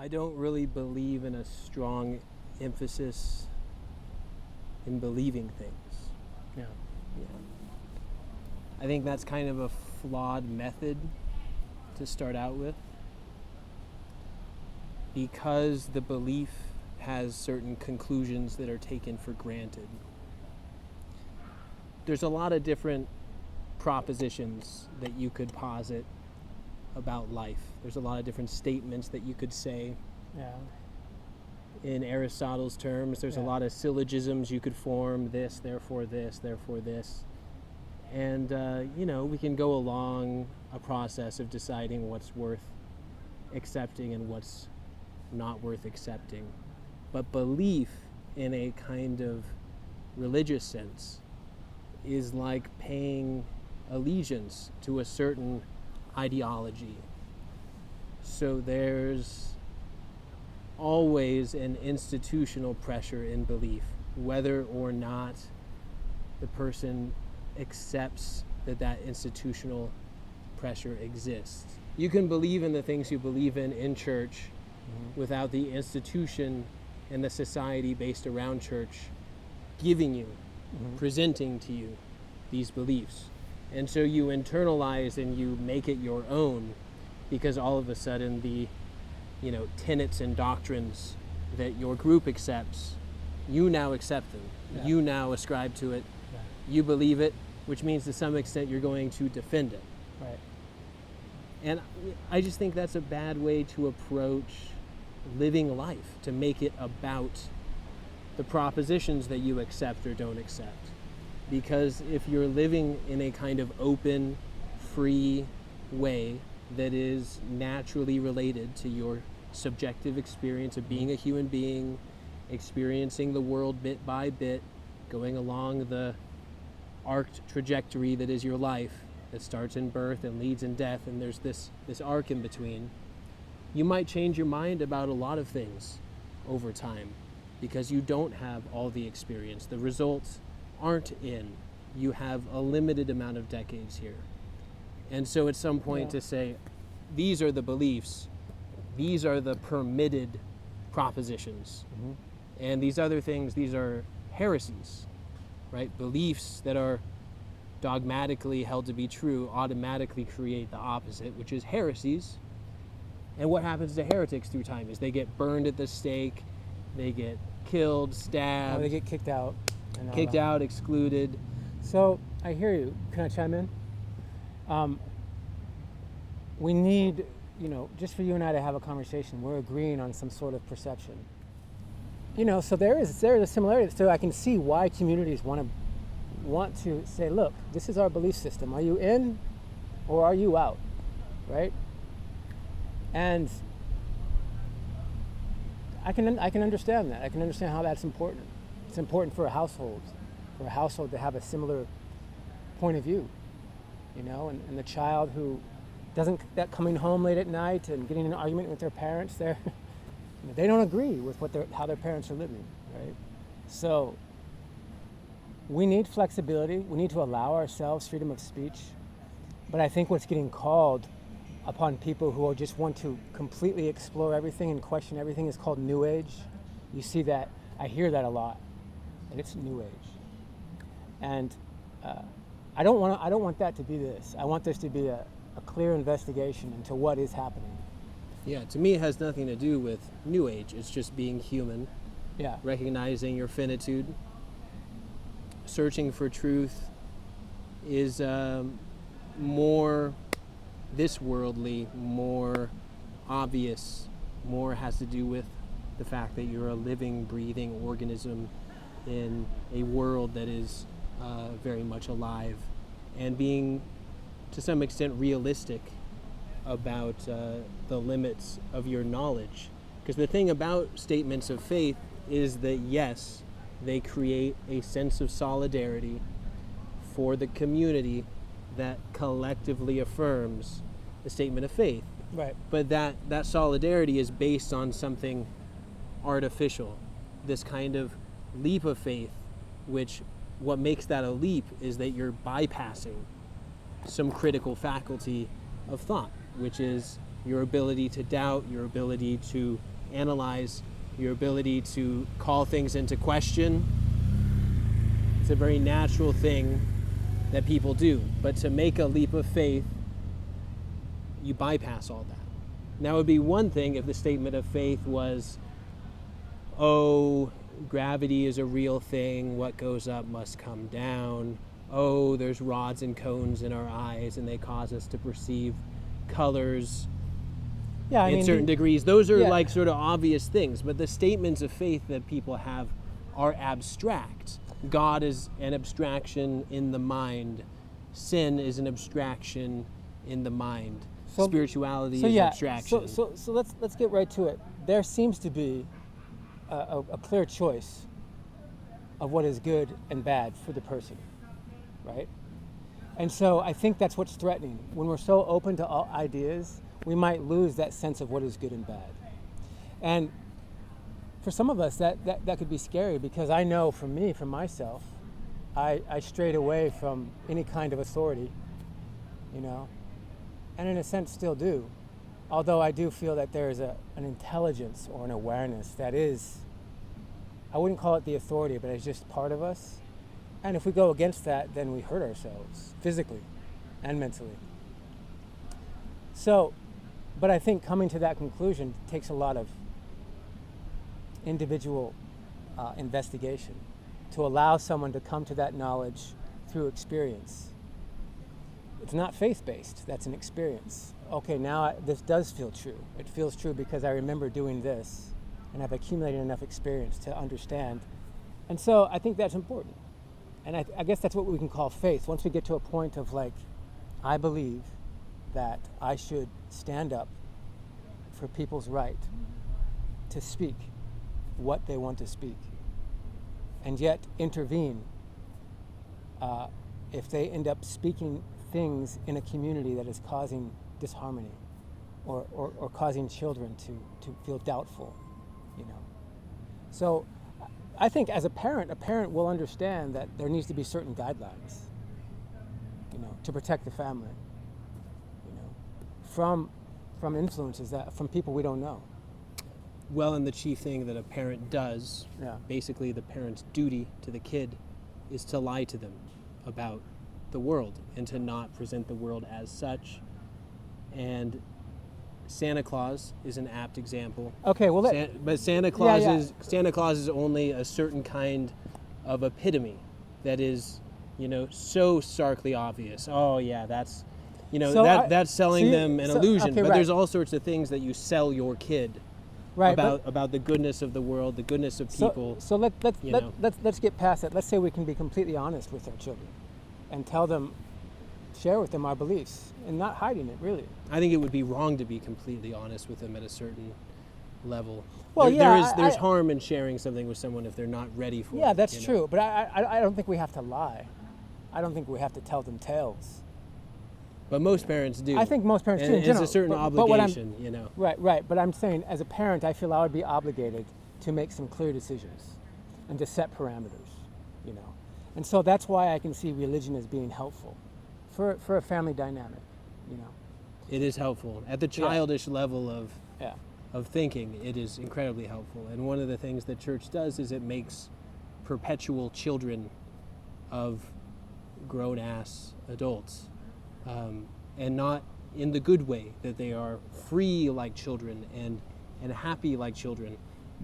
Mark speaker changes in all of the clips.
Speaker 1: I don't really believe in a strong emphasis in believing things.
Speaker 2: Yeah.
Speaker 1: Yeah. I think that's kind of a flawed method to start out with, because the belief has certain conclusions that are taken for granted. There's a lot of different propositions that you could posit about life. There's a lot of different statements that you could say.
Speaker 2: Yeah.
Speaker 1: In Aristotle's terms, there's a lot of syllogisms you could form: this, therefore this, therefore this. And, we can go along a process of deciding what's worth accepting and what's not worth accepting. But belief, in a kind of religious sense, is like paying allegiance to a certain ideology. So there's always an institutional pressure in belief, whether or not the person accepts that institutional pressure exists. You can believe in the things you believe in church, without the institution and the society based around church giving you, presenting to you these beliefs. And so you internalize and you make it your own, because all of a sudden the tenets and doctrines that your group accepts, you now accept them. Yeah. You now ascribe to it. Yeah. You believe it, which means to some extent you're going to defend it.
Speaker 2: Right.
Speaker 1: And I just think that's a bad way to approach living life, to make it about the propositions that you accept or don't accept. Because if you're living in a kind of open, free way that is naturally related to your subjective experience of being a human being, experiencing the world bit by bit, going along the arced trajectory that is your life, that starts in birth and leads in death, and there's this arc in between, you might change your mind about a lot of things over time, because you don't have all the experience. The results aren't in. You have a limited amount of decades here. And so at some point to say, these are the beliefs, these are the permitted propositions, and these other things, these are heresies, right? Beliefs that are dogmatically held to be true automatically create the opposite, which is heresies. And what happens to heretics through time is they get burned at the stake, they get killed, stabbed.
Speaker 2: They get kicked out.
Speaker 1: Kicked out, excluded.
Speaker 2: So, I hear you. Can I chime in? We need, just for you and I to have a conversation, we're agreeing on some sort of perception. So there is a similarity. So I can see why communities want to say, look, this is our belief system. Are you in or are you out? Right? And I can understand that. I can understand how that's important. It's important for a household to have a similar point of view, and the child who doesn't, that coming home late at night and getting in an argument with their parents, they don't agree with how their parents are living, right? So we need flexibility. We need to allow ourselves freedom of speech. But I think what's getting called upon people who just want to completely explore everything and question everything is called New Age. You see that, I hear that a lot, and it's New Age. And I don't want that to be this. I want this to be a clear investigation into what is happening.
Speaker 1: Yeah, to me it has nothing to do with New Age. It's just being human.
Speaker 2: Yeah.
Speaker 1: Recognizing your finitude. Searching for truth is more this worldly, more obvious, more has to do with the fact that you're a living, breathing organism in a world that is very much alive, and being to some extent realistic about the limits of your knowledge. Because the thing about statements of faith is that yes, they create a sense of solidarity for the community that collectively affirms the statement of faith.
Speaker 2: Right.
Speaker 1: But that solidarity is based on something artificial, this kind of leap of faith, which what makes that a leap is that you're bypassing some critical faculty of thought, which is your ability to doubt, your ability to analyze, your ability to call things into question. It's a very natural thing that people do. But to make a leap of faith, you bypass all that. Now, it would be one thing if the statement of faith was, oh, gravity is a real thing, what goes up must come down. Oh, there's rods and cones in our eyes and they cause us to perceive colors in certain degrees. Those are like sort of obvious things, but the statements of faith that people have are abstract. God is an abstraction in the mind. Sin is an abstraction in the mind. Spirituality is an abstraction.
Speaker 2: So let's get right to it. There seems to be a clear choice of what is good and bad for the person, right? And so I think that's what's threatening. When we're so open to all ideas, we might lose that sense of what is good and bad. And for some of us, that could be scary, because I know for me, for myself, I strayed away from any kind of authority, you know, and in a sense still do. Although I do feel that there is an intelligence or an awareness that is, I wouldn't call it the authority, but it's just part of us. And if we go against that, then we hurt ourselves physically and mentally. So, but I think coming to that conclusion takes a lot of individual investigation to allow someone to come to that knowledge through experience. It's not faith-based, that's an experience. Okay, now this does feel true. It feels true because I remember doing this and I've accumulated enough experience to understand. And so I think that's important. And I guess that's what we can call faith. Once we get to a point of like, I believe that I should stand up for people's right to speak what they want to speak, and yet intervene if they end up speaking things in a community that is causing disharmony or causing children to feel doubtful, you know. So I think as a parent will understand that there needs to be certain guidelines, you know, to protect the family, you know, from influences from people we don't know.
Speaker 1: Well, and the chief thing that a parent does, basically the parent's duty to the kid, is to lie to them about the world and to not present the world as such. And Santa Claus is an apt example.
Speaker 2: Okay, well,
Speaker 1: but Santa Claus is only a certain kind of epitome that is, you know, so starkly obvious. Oh yeah, that's, you know, that's selling them an illusion. Okay, but there's all sorts of things that you sell your kid. Right, about the goodness of the world, the goodness of people.
Speaker 2: So let's get past that. Let's say we can be completely honest with our children and tell them, share with them our beliefs and not hiding it, really.
Speaker 1: I think it would be wrong to be completely honest with them at a certain level.
Speaker 2: Well,
Speaker 1: there's harm in sharing something with someone if they're not ready for it.
Speaker 2: Yeah, that's true. But I don't think we have to lie. I don't think we have to tell them tales.
Speaker 1: But most parents do.
Speaker 2: I think most parents do.
Speaker 1: It's a certain obligation, you know.
Speaker 2: Right. But I'm saying, as a parent, I feel I would be obligated to make some clear decisions and to set parameters, you know. And so that's why I can see religion as being helpful for a family dynamic, you know.
Speaker 1: It is helpful. At the childish level of thinking, it is incredibly helpful. And one of the things that church does is it makes perpetual children of grown-ass adults. And not in the good way, that they are free like children and happy like children,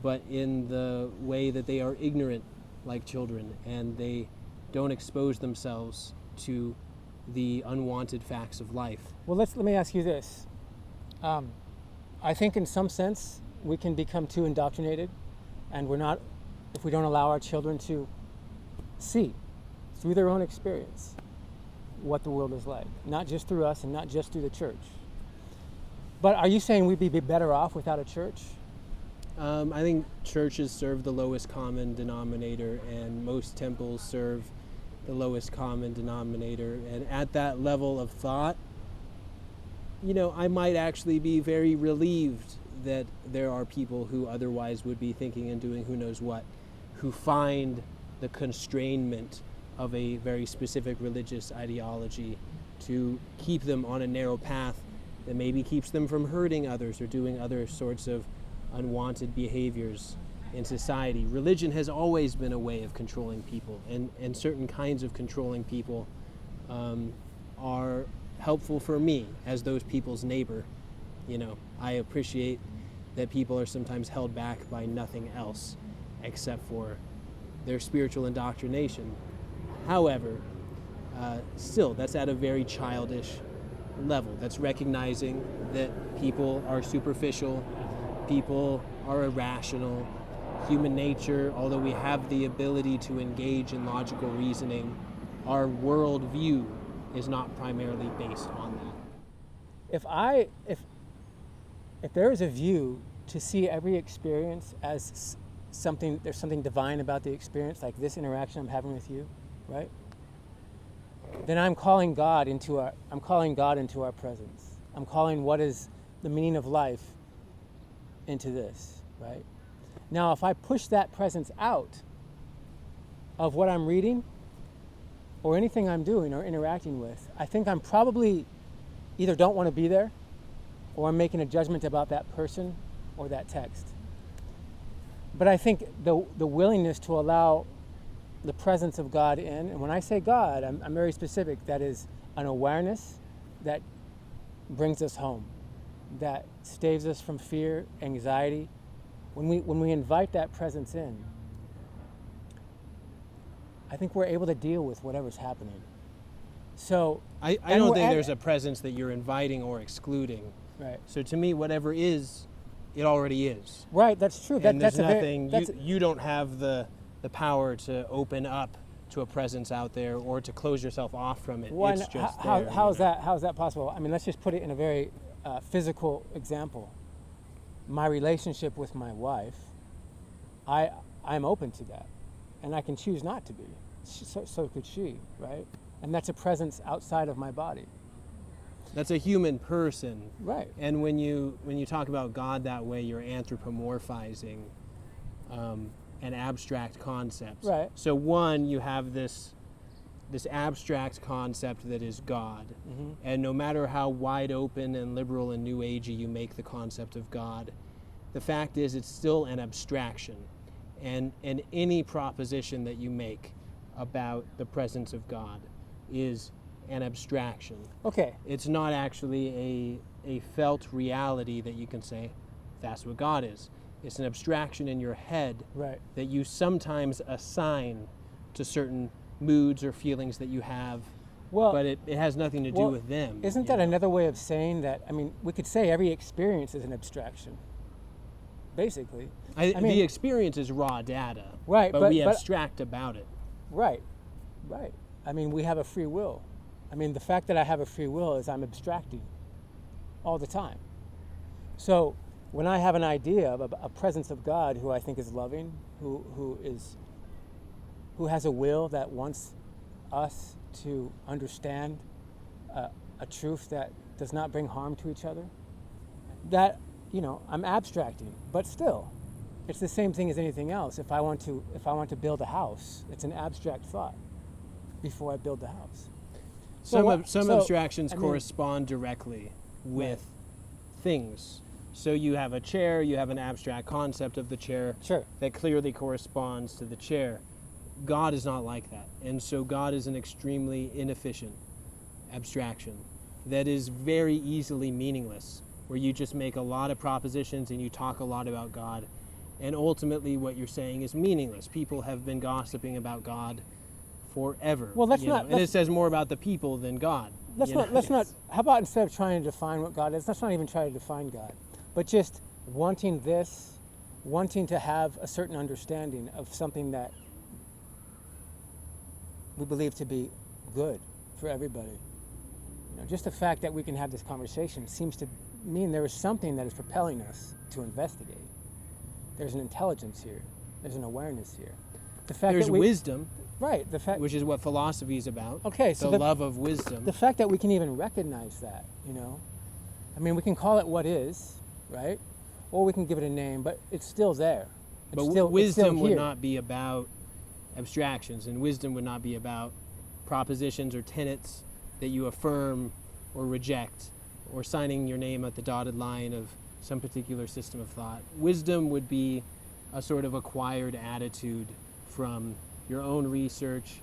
Speaker 1: but in the way that they are ignorant like children and they don't expose themselves to the unwanted facts of life.
Speaker 2: Well, let me ask you this. I think in some sense we can become too indoctrinated, and if we don't allow our children to see through their own experience what the world is like, not just through us and not just through the church. But are you saying we'd be better off without a church?
Speaker 1: I think churches serve the lowest common denominator, and most temples serve the lowest common denominator. And at that level of thought, you know, I might actually be very relieved that there are people who otherwise would be thinking and doing who knows what, who find the constrainment of a very specific religious ideology to keep them on a narrow path that maybe keeps them from hurting others or doing other sorts of unwanted behaviors in society. Religion has always been a way of controlling people, and certain kinds of controlling people are helpful for me as those people's neighbor. You know, I appreciate that people are sometimes held back by nothing else except for their spiritual indoctrination. However, still, that's at a very childish level. That's recognizing that people are superficial, people are irrational. Human nature, although we have the ability to engage in logical reasoning, our worldview is not primarily based on that.
Speaker 2: If there is a view to see every experience as something, there's something divine about the experience, like this interaction I'm having with you, right? Then I'm calling God into our presence. I'm calling what is the meaning of life into this, right? Now, if I push that presence out of what I'm reading or anything I'm doing or interacting with, I think I'm probably either don't want to be there or I'm making a judgment about that person or that text. But I think the willingness to allow the presence of God in, and when I say God, I'm very specific, that is an awareness that brings us home, that staves us from fear, anxiety. When we invite that presence in, I think we're able to deal with whatever's happening. So
Speaker 1: I don't think there's a presence that you're inviting or excluding.
Speaker 2: Right.
Speaker 1: So to me, whatever is, it already is.
Speaker 2: Right, that's true.
Speaker 1: And there's nothing, you don't have the power to open up to a presence out there or to close yourself off from it. It's just
Speaker 2: how's that possible? I mean, let's just put it in a very physical example. My relationship with my wife, I'm open to that, and I can choose not to be. So could she, right? And that's a presence outside of my body.
Speaker 1: That's a human person.
Speaker 2: Right.
Speaker 1: And when you talk about God that way, you're anthropomorphizing an abstract concept.
Speaker 2: Right.
Speaker 1: So one, you have this abstract concept that is God.
Speaker 2: Mm-hmm.
Speaker 1: And no matter how wide open and liberal and new agey you make the concept of God, the fact is it's still an abstraction. And any proposition that you make about the presence of God is an abstraction.
Speaker 2: Okay.
Speaker 1: It's not actually a felt reality that you can say, that's what God is. It's an abstraction in your head,
Speaker 2: right,
Speaker 1: that you sometimes assign to certain moods or feelings that you have, but it has nothing to do with them.
Speaker 2: Isn't that another way of saying that? I mean, we could say every experience is an abstraction, basically. I mean,
Speaker 1: the experience is raw data,
Speaker 2: right,
Speaker 1: but we abstract about it.
Speaker 2: Right. I mean, we have a free will. I mean, the fact that I have a free will is I'm abstracting all the time. So when I have an idea of a presence of God who I think is loving, who has a will that wants us to understand a truth that does not bring harm to each other, that, I'm abstracting, but still, it's the same thing as anything else. If I want to build a house, it's an abstract thought before I build the house.
Speaker 1: Some abstractions correspond directly with things. So you have a chair, you have an abstract concept of the chair that clearly corresponds to the chair. God is not like that. And so God is an extremely inefficient abstraction that is very easily meaningless, where you just make a lot of propositions and you talk a lot about God. And ultimately what you're saying is meaningless. People have been gossiping about God forever.
Speaker 2: Well,
Speaker 1: and it says more about the people than God.
Speaker 2: How about instead of trying to define what God is, let's not even try to define God, but just wanting to have a certain understanding of something that we believe to be good for everybody. Just the fact that we can have this conversation seems to mean there is something that is propelling us to investigate. There's an intelligence here. There's an awareness here.
Speaker 1: There's wisdom.
Speaker 2: Right.
Speaker 1: Which is what philosophy is about.
Speaker 2: Okay, so
Speaker 1: the love of wisdom.
Speaker 2: The fact that we can even recognize that, I mean, we can call it what is, right? Or we can give it a name, but it's still there.
Speaker 1: Wisdom would not be about abstractions, and wisdom would not be about propositions or tenets that you affirm or reject or signing your name at the dotted line of some particular system of thought. Wisdom would be a sort of acquired attitude from your own research,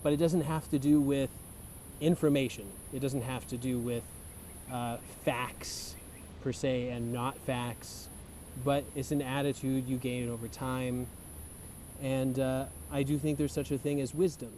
Speaker 1: but it doesn't have to do with information. It doesn't have to do with facts per se and not facts, but it's an attitude you gain over time. And I do think there's such a thing as wisdom.